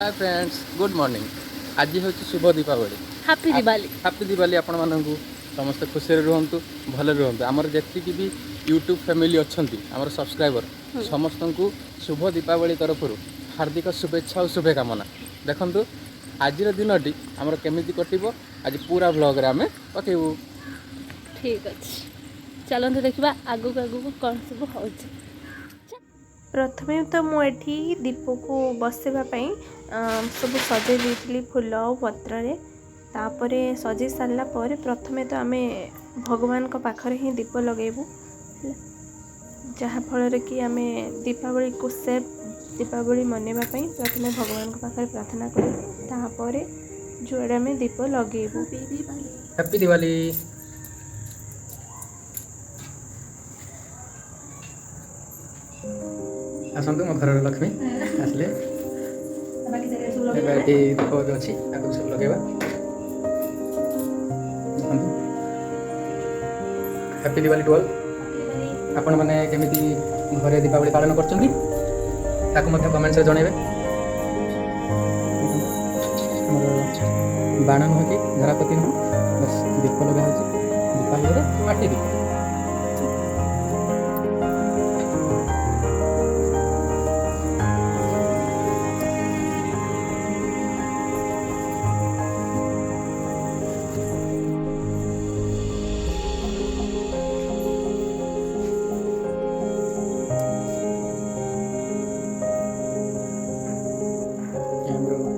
Hi friends good morning. आज हूँ शुभ Deepawali. Happy Diwali. Happy Diwali आपण मानू समस्त खुशी रुहतु भले रुहतु। आमर जी भी यूट्यूब फैमिली अच्छा आमर सब्सक्राइबर समस्त को शुभ दीपावली तरफ हार्दिक शुभेच्छा और शुभकामना। देखु आज दिन आमर केमी कटो आज पूरा ब्लॉग रे आम पकेबू। ठीक अच्छे चलते देखा आगू आगू कौन सब हो। प्रथमे तो मुझे दीप को बसवाई सब सजे दी फूल और पत्र तापर सजे सारा प्रथमे तो आम भगवान पाखरे ही दीप लगेबू जहाँफल कि आम दीपावली को सेफ दीपावली मनवाई प्रथमे भगवान पाखे प्रार्थना करूँ जुआड़े आम दीप लगेबू। हैप्पी दिवाली। आसतु मो घर लक्ष्मी आसले दीप अच्छी आगे सब लगे। Happy Diwali to all. आपण मैंने केमी घरे दीपावली पालन कर कमेंट्स जनइबे। बाण नुह कि धरापति नुह बस दीप लगा दीपावली माटी दीप।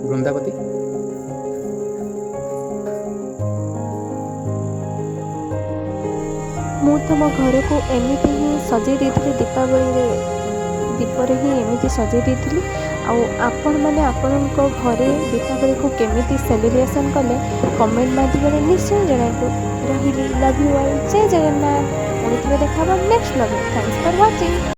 वृंदावती मु तुम घर को एमती ही सजे दीपावली दीपर ही एमती सजे दी आपण मैंने आपण घरे दीपावली को केमिति सेलिब्रेशन कले कमेंट माध्यम निश्चय जनाबू। रही लव यू ऑल। जय जगन्नाथ। पुणी थे देखा next blog. Thanks for watching.